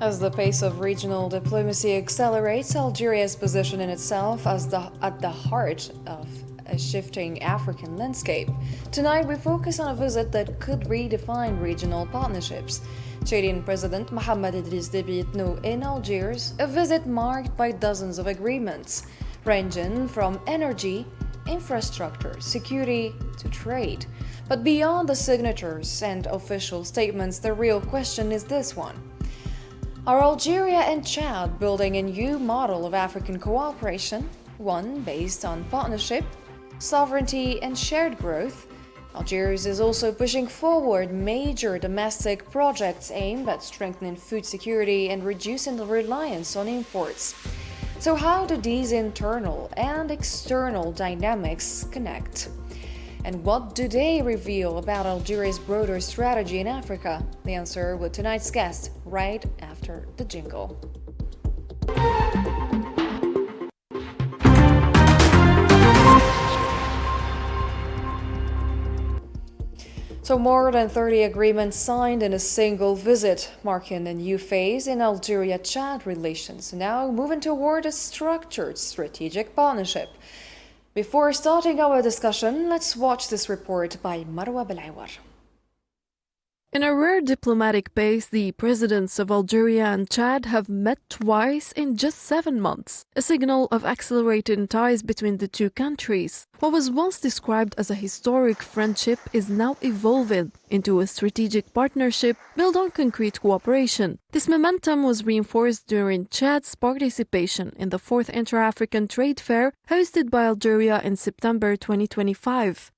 As the pace of regional diplomacy accelerates, Algeria's position in itself as at the heart of a shifting African landscape. Tonight, we focus on a visit that could redefine regional partnerships. Chadian President Mohamed Idriss Déby Itno in Algiers, a visit marked by dozens of agreements, ranging from energy, infrastructure, security to trade. But beyond the signatures and official statements, the real question is this one. Are Algeria and Chad building a new model of African cooperation, one based on partnership, sovereignty, and shared growth? Algiers is also pushing forward major domestic projects aimed at strengthening food security and reducing the reliance on imports. So how do these internal and external dynamics connect? And what do they reveal about Algeria's broader strategy in Africa? The answer with tonight's guest right after the jingle. So more than 30 agreements signed in a single visit, marking a new phase in Algeria-Chad relations, now moving toward a structured strategic partnership. Before starting our discussion, let's watch this report by Marwa Belawar. In a rare diplomatic pace, the presidents of Algeria and Chad have met twice in just 7 months, a signal of accelerating ties between the two countries. What was once described as a historic friendship is now evolving into a strategic partnership built on concrete cooperation. This momentum was reinforced during Chad's participation in the 4th Inter-African Trade Fair hosted by Algeria in September 2025.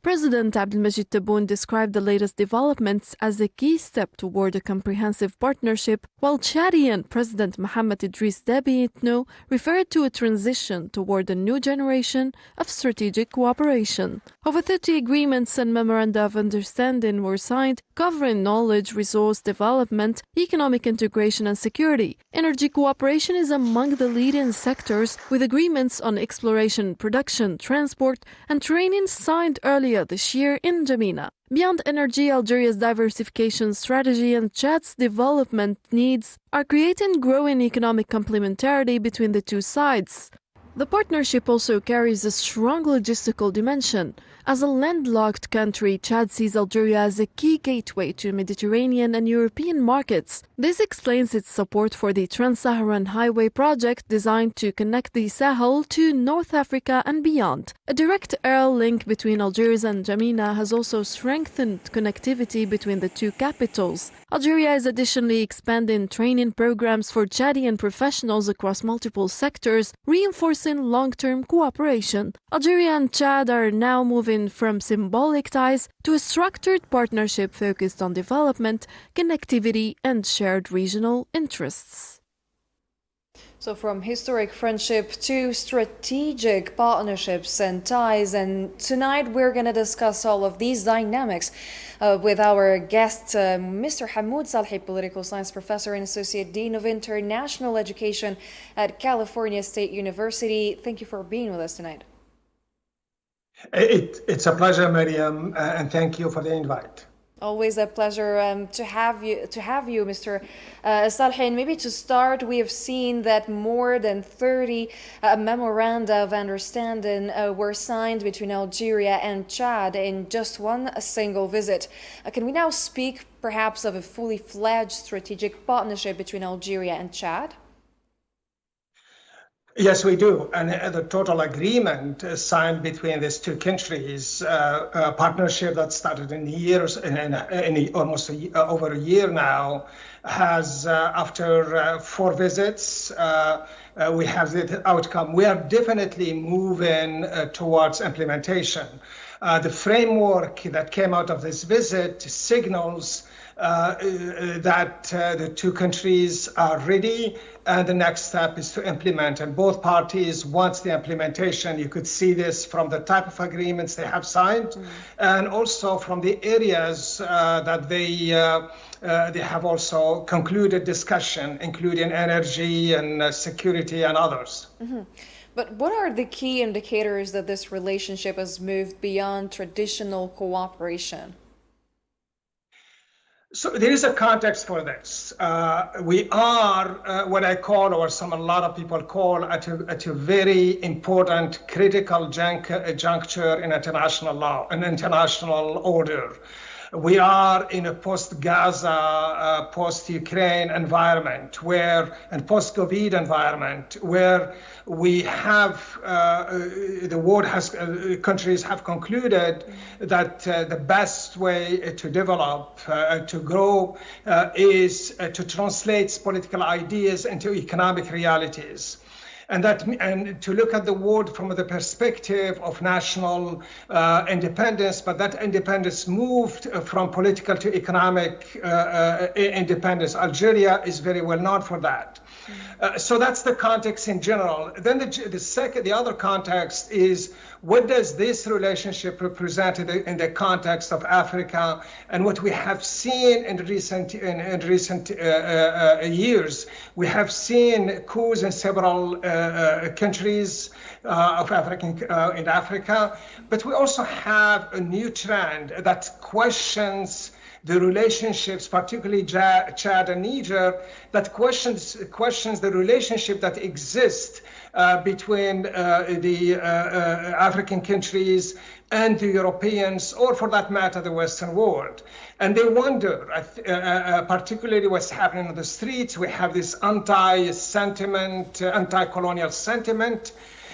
President Abdelmajid Tebboune described the latest developments as a key step toward a comprehensive partnership, while Chadian President Mohamed Idriss Déby Itno referred to a transition toward a new generation of strategic cooperation. Over 30 agreements and memoranda of understanding were signed, covering knowledge, resource development, economic integration and security. Energy cooperation is among the leading sectors, with agreements on exploration, production, transport and training signed earlier this year in N'Djamena. Beyond energy, Algeria's diversification strategy and Chad's development needs are creating growing economic complementarity between the two sides. The partnership also carries a strong logistical dimension. As a landlocked country, Chad sees Algeria as a key gateway to Mediterranean and European markets. This explains its support for the Trans-Saharan Highway project designed to connect the Sahel to North Africa and beyond. A direct air link between Algiers and N'Djamena has also strengthened connectivity between the two capitals. Algeria is additionally expanding training programs for Chadian professionals across multiple sectors, reinforcing long-term cooperation. Algeria and Chad are now moving from symbolic ties to a structured partnership focused on development, connectivity, and shared regional interests. So from historic friendship to strategic partnerships and ties, and tonight we're going to discuss all of these dynamics with our guest, Mr. Hamoud Salhi, political science professor and associate dean of international education at California State University. Thank you for being with us tonight. It's a pleasure, Mariam, and thank you for the invite. Always a pleasure to have you, Mr. Salhin. Maybe to start, we have seen that more than 30 memoranda of understanding were signed between Algeria and Chad in just one single visit. Can we now speak perhaps of a fully fledged strategic partnership between Algeria and Chad? Yes, we do. And the total agreement signed between these two countries, a partnership that started in years, in almost over a year now, has, after 4 visits, we have the outcome. We are definitely moving towards implementation. The framework that came out of this visit signals that the two countries are ready, and the next step is to implement. And both parties want the implementation. You could see this from the type of agreements they have signed, and also from the areas that they have also concluded discussion, including energy and security and others. But what are the key indicators that this relationship has moved beyond traditional cooperation? So there is a context for this. We are what I call, or a lot of people call, at a very important, critical juncture in international law and international order. We are in a post-Gaza, post-Ukraine environment and post-COVID environment where we have, the world has, countries have concluded that the best way to develop, to grow, is to translate political ideas into economic realities. And to look at the world from the perspective of national independence, but that independence moved from political to economic independence. Algeria is very well known for that. So that's the context in general. Then the other context is, what does this relationship represent in the context of Africa? And what we have seen in recent years, we have seen coups in several countries of in Africa, but we also have a new trend that questions the relationships, particularly Chad and Niger, that questions the relationship that exists between the African countries and the Europeans, or for that matter, the Western world. And they wonder, particularly what's happening on the streets. We have this anti-colonial sentiment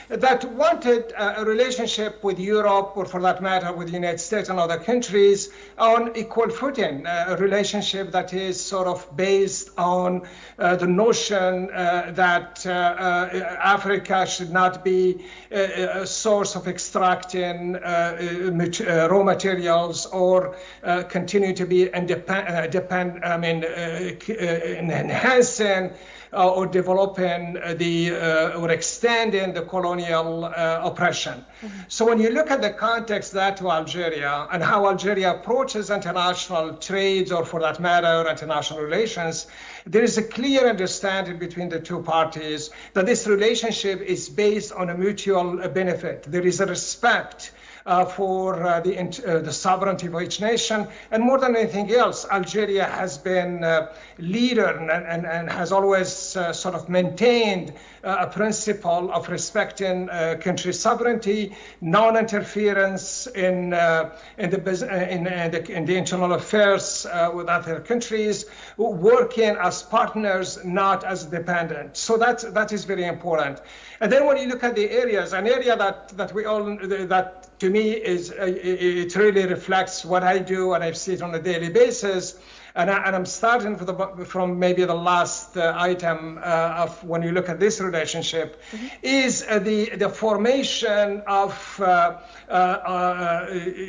that wanted a relationship with Europe, or for that matter with the United States and other countries, on equal footing, a relationship that is sort of based on the notion that Africa should not be a source of extracting raw materials, or continue to be enhancing or developing or extending the colonial oppression. So when you look at the context to Algeria and how Algeria approaches international trade, or for that matter, international relations, there is a clear understanding between the two parties that this relationship is based on a mutual benefit. There is a respect for the sovereignty of each nation. And more than anything else, Algeria has been leader and has always sort of maintained a principle of respecting country sovereignty, non-interference in the internal affairs with other countries, working as partners, not as dependent. So that is very important. And then when you look at the areas, an area that to me it really reflects what I do and I see it on a daily basis. And I'm starting from maybe the last item of when you look at this relationship, is the formation of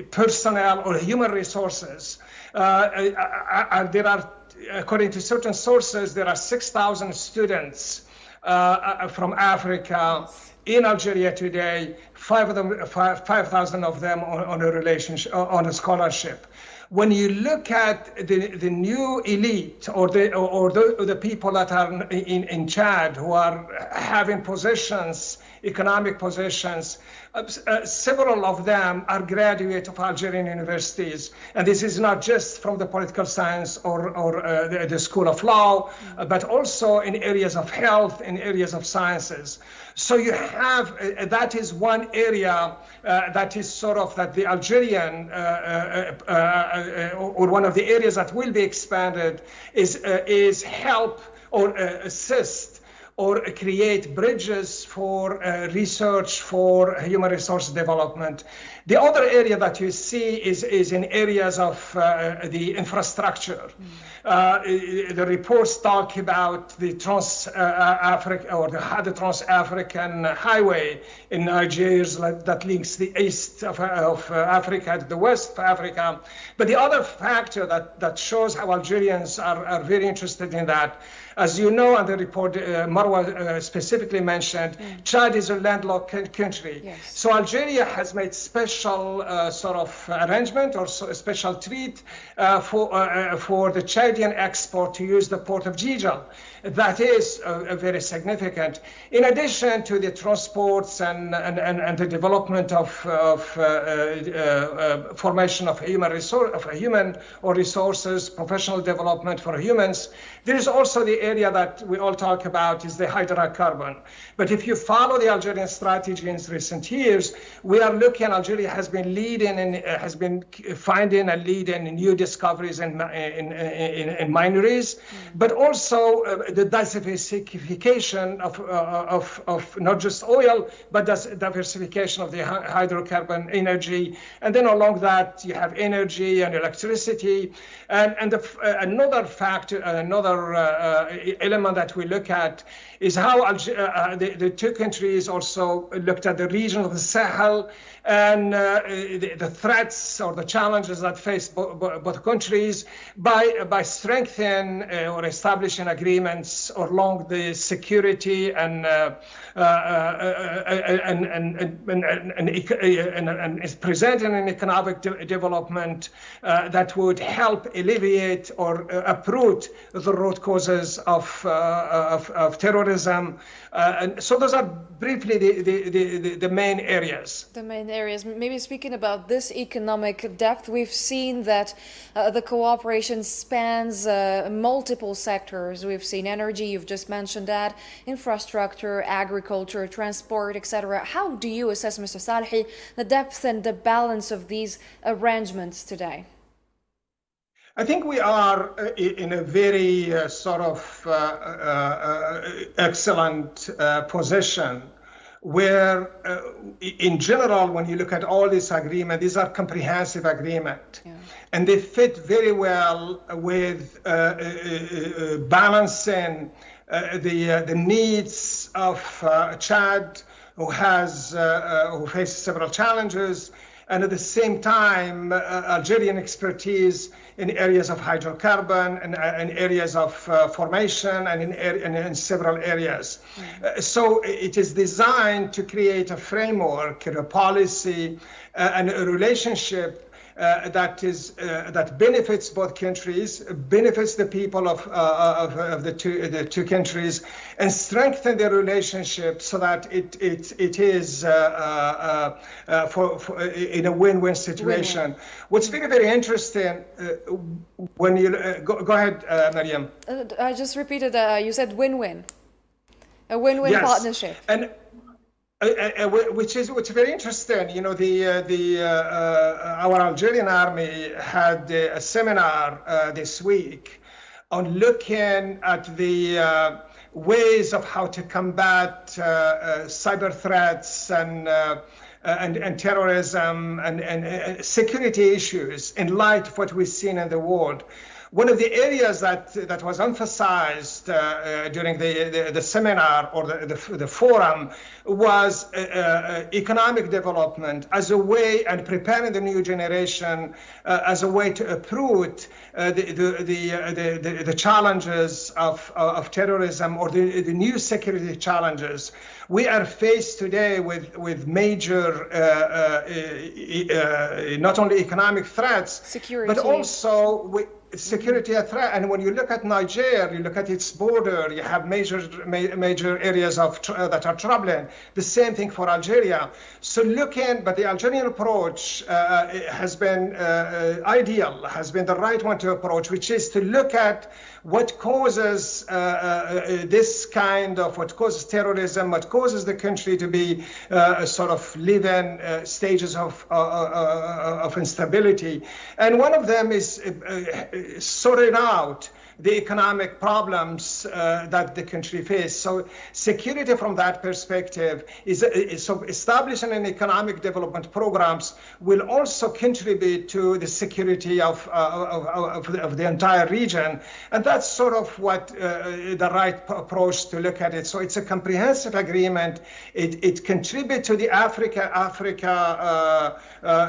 personnel or human resources. There are, according to certain sources, there are 6,000 students from Africa in Algeria today, 5,000 of them on a scholarship. When you look at the new elite, or the people that are in Chad who are having positions, economic positions, several of them are graduates of Algerian universities. And this is not just from the political science or the School of Law, but also in areas of health, in areas of sciences. So you have, that is one area that is sort of that the Algerian, or one of the areas that will be expanded is help or assist or create bridges for research for human resource development. The other area that you see is in areas of the infrastructure. The reports talk about the Trans-African highway in Nigeria that links the east of Africa to the west of Africa. But the other factor that shows how Algerians are very interested in that, As you know, and the report Marwa specifically mentioned, Chad is a landlocked country. Yes. So Algeria has made special sort of arrangement or special treat for the Chadian export to use the port of Jijal. That is very significant. In addition to the transports and the development of formation of human resources, professional development for humans, there is also the area that we all talk about is the hydrocarbon. But if you follow the Algerian strategy in recent years, we are looking, Algeria has been leading and has been finding and leading new discoveries in mineries, but also the diversification of not just oil, but diversification of the hydrocarbon energy. And then along that, you have energy and electricity. And another factor, another element that we look at is how the two countries also looked at the region of the Sahel and the threats or the challenges that face both countries by strengthening or establishing agreements along the security and presenting an economic development that would help alleviate or uproot the root causes of terrorism. And so those are briefly the main areas. The main areas. Maybe speaking about this economic depth, we've seen that the cooperation spans multiple sectors. We've seen energy, you've just mentioned that, infrastructure, agriculture, transport, etc. How do you assess, Mr. Salhi, the depth and the balance of these arrangements today? I think we are in a very sort of excellent position where, in general, when you look at all these agreements, these are comprehensive agreements. Yeah. And they fit very well with balancing the needs of Chad, who faces several challenges, and at the same time, Algerian expertise in areas of hydrocarbon and in areas of formation and in several areas. So it is designed to create a framework, a policy, and a relationship that benefits both countries, benefits the people of the two countries, and strengthen their relationship so that it is in a win-win situation. What's very interesting when you go ahead, Mariam. I just repeated. You said win-win, a win-win partnership. And which is very interesting. You know, our Algerian army had a seminar this week on looking at the ways of how to combat cyber threats and terrorism and security issues in light of what we've seen in the world. One of the areas that was emphasized during the seminar or the forum was economic development as a way, and preparing the new generation as a way to uproot the challenges of terrorism or the new security challenges. We are faced today with major, not only economic threats, security, but also security threat. And when you look at Niger, you look at its border, you have major areas that are troubling. The same thing for Algeria. So but the Algerian approach has been ideal, has been the right one to approach, which is to look at what causes what causes terrorism, what causes the country to be sort of living stages of instability. And one of them is sorting out the economic problems that the country faces. So security from that perspective is so establishing an economic development programs will also contribute to the security of the entire region. And that's sort of what the right approach to look at it. So it's a comprehensive agreement. It contributes to the Africa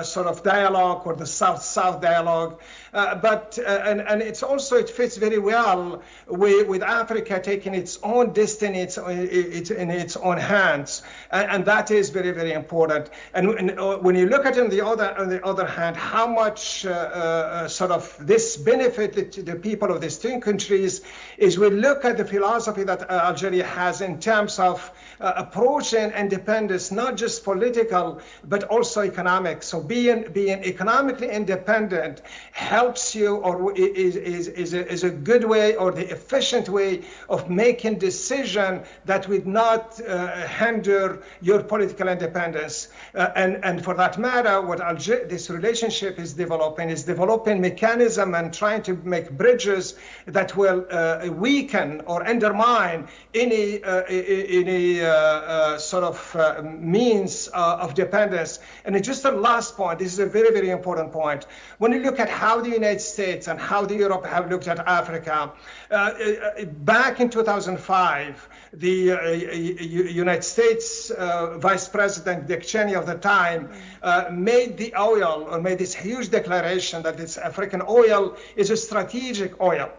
sort of dialogue or the South-South dialogue. But it's also, it fits very well with Africa taking its own destiny in its own hands, and that is very, very important. And when you look at it on the other hand, how much sort of this benefited to the people of these two countries is we look at the philosophy that Algeria has in terms of approaching independence, not just political, but also economic. So being economically independent helps you, or is a good way or the efficient way of making decisions that would not hinder your political independence. And for that matter, what this relationship is developing mechanism and trying to make bridges that will weaken or undermine any sort of means of dependence. And just the last point, this is a very, very important point. When you look at how the United States and how the Europe have looked at Africa, back in 2005, the United States Vice President Dick Cheney of the time made this huge declaration that this African oil is a strategic oil.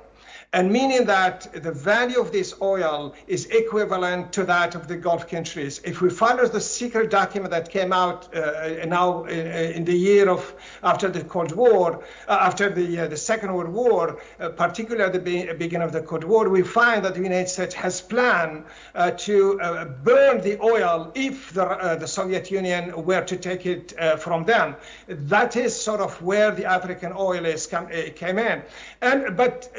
And meaning that the value of this oil is equivalent to that of the Gulf countries. If we follow the secret document that came out now in the year after the Cold War, after the Second World War, particularly at the beginning of the Cold War, we find that the United States has planned to burn the oil if the Soviet Union were to take it from them. That is sort of where the African oil came in. But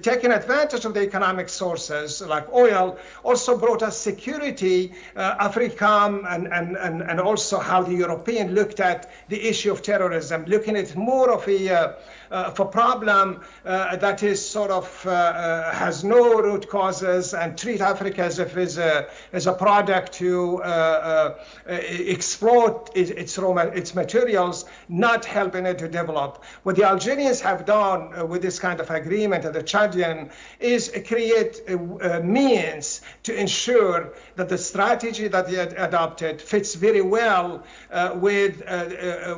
taking advantage of the economic sources like oil also brought us security, AFRICOM, and also how the European looked at the issue of terrorism, looking at more of a problem that is sort of has no root causes and treat Africa as if it's a product to exploit its materials, not helping it to develop. What the Algerians have done with this kind of agreement and the Chadian is create means to ensure that the strategy that they had adopted fits very well with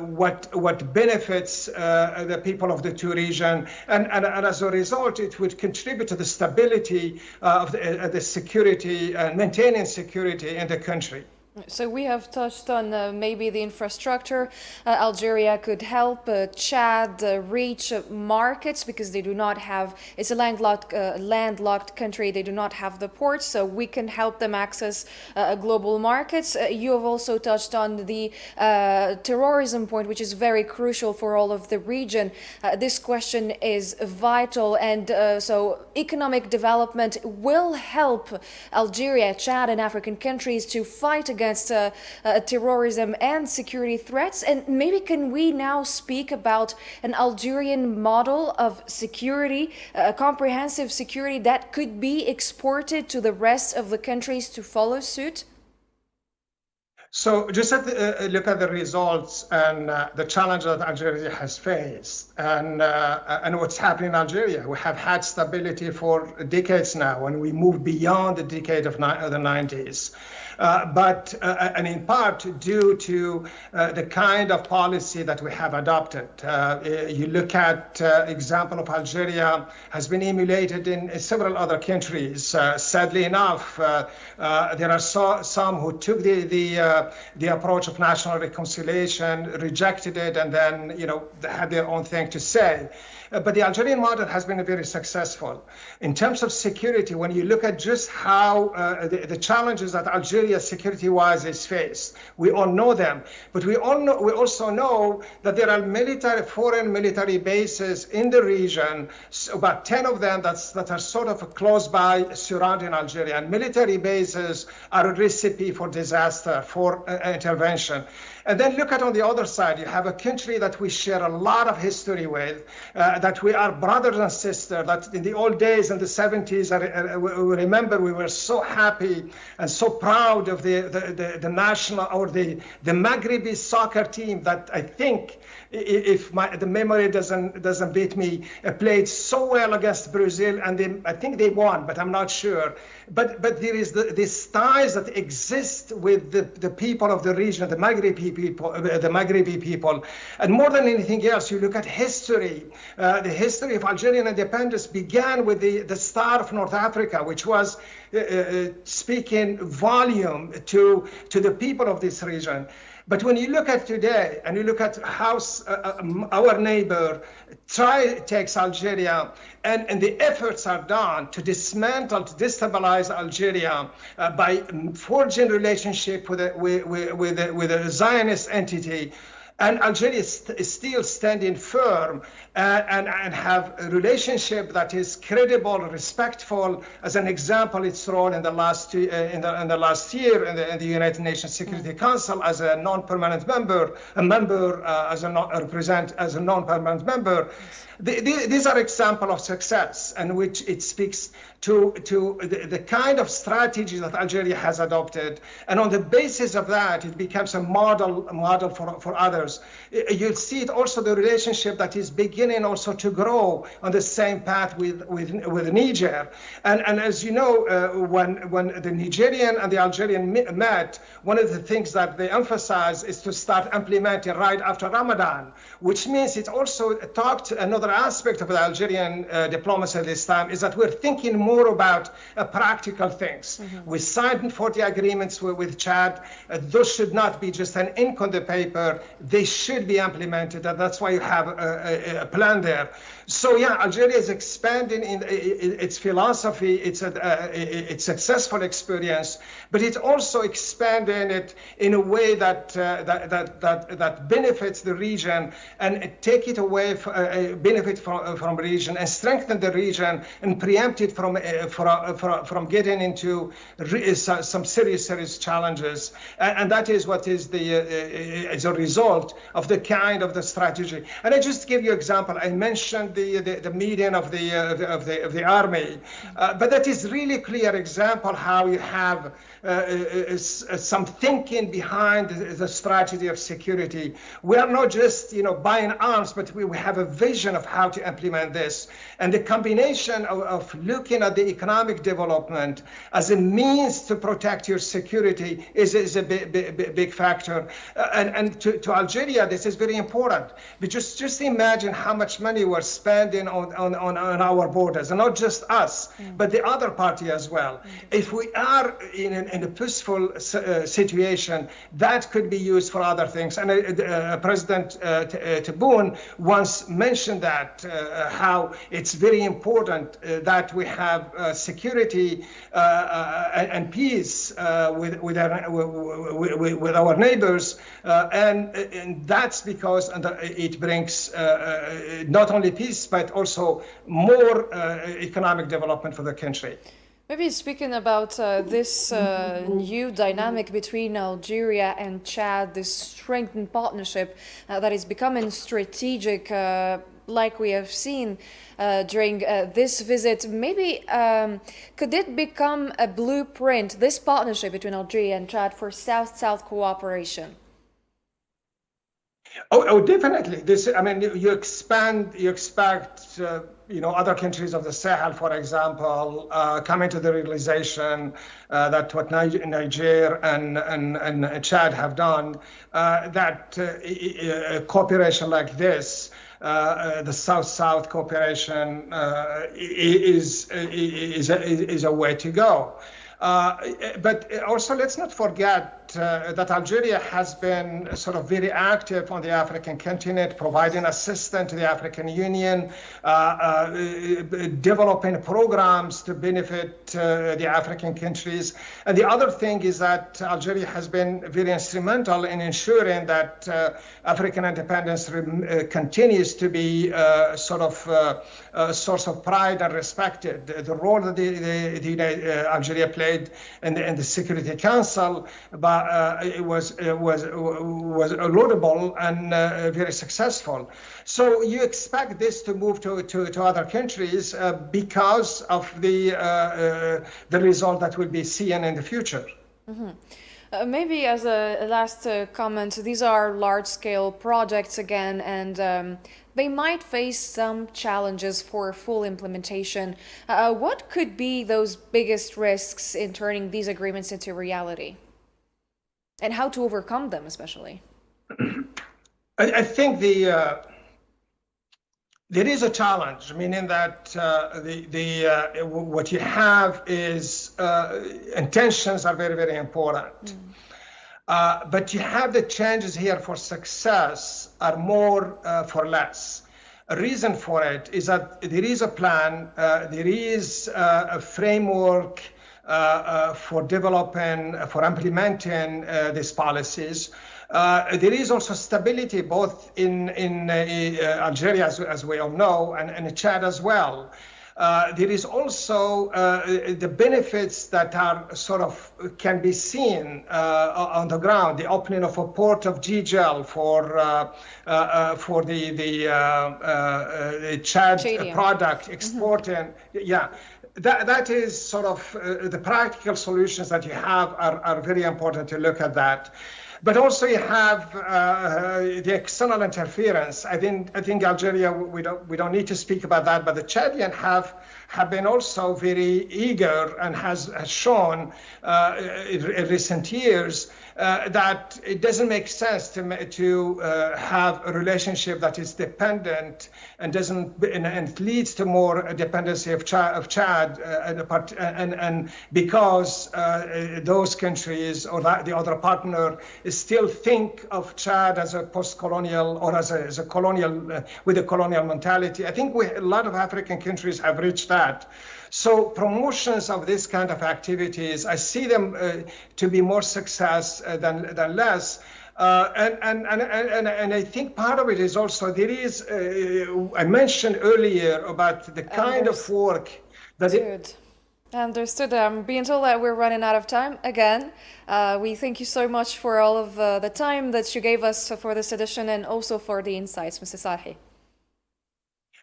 what benefits the people of the two regions, and as a result, it would contribute to the stability of the security and maintaining security in the country. So we have touched on maybe the infrastructure. Algeria could help Chad reach markets because they do not have, it's a landlocked country, they do not have the ports, so we can help them access global markets. You have also touched on the terrorism point, which is very crucial for all of the region. This question is vital, and so economic development will help Algeria, Chad, and African countries to fight against terrorism and security threats. And maybe can we now speak about an Algerian model of security, a comprehensive security that could be exported to the rest of the countries to follow suit? So just look at the results and the challenge that Algeria has faced and what's happening in Algeria. We have had stability for decades now, and we moved beyond the decade of the 90s. And in part due to the kind of policy that we have adopted. You look at example of Algeria has been emulated in several other countries. Sadly enough, there are some who took the approach of national reconciliation, rejected it, and then had their own thing to say. But the Algerian model has been very successful. In terms of security, when you look at just how the challenges that Algeria security-wise is faced, we all know them. But we also know that there are foreign military bases in the region, about 10 of them that are sort of close by surrounding Algeria. And military bases are a recipe for disaster, for intervention. And then look at on the other side, you have a country that we share a lot of history with, that we are brothers and sisters, that in the old days in the 70s, we remember we were so happy and so proud of the national or the Maghrebi soccer team that I think, if the memory doesn't beat me, played so well against Brazil, and I think they won, but I'm not sure. But there is this ties that exist with the people of the region, the Maghrebi people. And more than anything else, you look at history. The history of Algerian independence began with the Star of North Africa, which was speaking volume to the people of this region. But when you look at today and you look at how our neighbor takes Algeria, and the efforts are done to dismantle, to destabilize Algeria by forging relationship with a Zionist entity, and Algeria is still standing firm and have a relationship that is credible, respectful. As an example, its role in the last year in the United Nations Security Council as a non-permanent member, as a non-permanent member. These are examples of success, and which it speaks to the kind of strategy that Algeria has adopted, and on the basis of that, it becomes a model for others. You'll see it also the relationship that is beginning also to grow on the same path with Niger, and as you know, when the Nigerian and the Algerian met, one of the things that they emphasize is to start implementing right after Ramadan, which means it also talked another aspect of the Algerian diplomacy at this time is that we're thinking more about practical things. Mm-hmm. We signed 40 agreements with Chad. Those should not be just an ink on the paper. They should be implemented, and that's why you have a plan there. So yeah, Algeria is expanding in its philosophy. It's a successful experience, but it's also expanding it in a way that benefits the region and take it away, benefit from region and strengthen the region and preempt it from getting into some serious challenges. And that is what is as a result of the kind of the strategy. And I just give you example. I mentioned the meeting of the army, but that is really clear example how you have some thinking behind the strategy of security. We are not just buying arms, but we have a vision of how to implement this. And the combination of looking at the economic development as a means to protect your security is a big factor. And to Algeria, this is very important. But just imagine how much money we're spending on our borders, and not just us, but the other party as well. If we are in a peaceful situation, that could be used for other things. And President Tebboune once mentioned that how it's very important that we have security and peace with our neighbors, and that's because it brings not only peace but also more economic development for the country. Maybe speaking about this new dynamic between Algeria and Chad, this strengthened partnership that is becoming strategic, like we have seen during this visit, maybe could it become a blueprint, this partnership between Algeria and Chad, for South-South cooperation? Oh, definitely. You expect other countries of the Sahel, for example, coming to the realization that what Niger and Chad have done, that cooperation like this, the South-South cooperation, is a way to go. But also, let's not forget that Algeria has been sort of very active on the African continent, providing assistance to the African Union, developing programs to benefit the African countries. And the other thing is that Algeria has been very instrumental in ensuring that African independence continues to be sort of a source of pride and respected. The role that Algeria played in the Security Council, but it was laudable and very successful. So you expect this to move to other countries because of the result that will be seen in the future. Mm-hmm. Maybe as a last comment, these are large-scale projects again, and they might face some challenges for full implementation. What could be those biggest risks in turning these agreements into reality? And how to overcome them, especially? I think there is a challenge, meaning that what you have is intentions are very, very important. But you have the changes here for success are more for less. A reason for it is that there is a plan, there is a framework for developing, for implementing these policies. There is also stability both in Algeria, as we all know, and Chad as well. There is also the benefits that are sort of can be seen on the ground. The opening of a port of Gigel for the Chad product exporting. Yeah. That is sort of the practical solutions that you have are very important to look at that. But also you have the external interference. I think Algeria, we don't need to speak about that, but the Chadian have been also very eager and has shown in recent years that it doesn't make sense to have a relationship that is dependent and and leads to more dependency of Chad and because those countries or the other partner still think of Chad as a post-colonial or as a colonial with a colonial mentality. I think a lot of African countries have reached that. So promotions of this kind of activities, I see them to be more success than less. And I think part of it is also there is, I mentioned earlier about the kind of work that Understood. I'm being told that we're running out of time again. We thank you so much for all of the time that you gave us for this edition and also for the insights, Mr. Sarhi.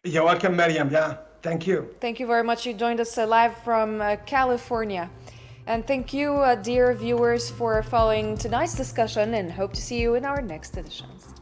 You're welcome, Mariam. Yeah, thank you. Thank you very much. You joined us live from California. And thank you, dear viewers, for following tonight's discussion and hope to see you in our next editions.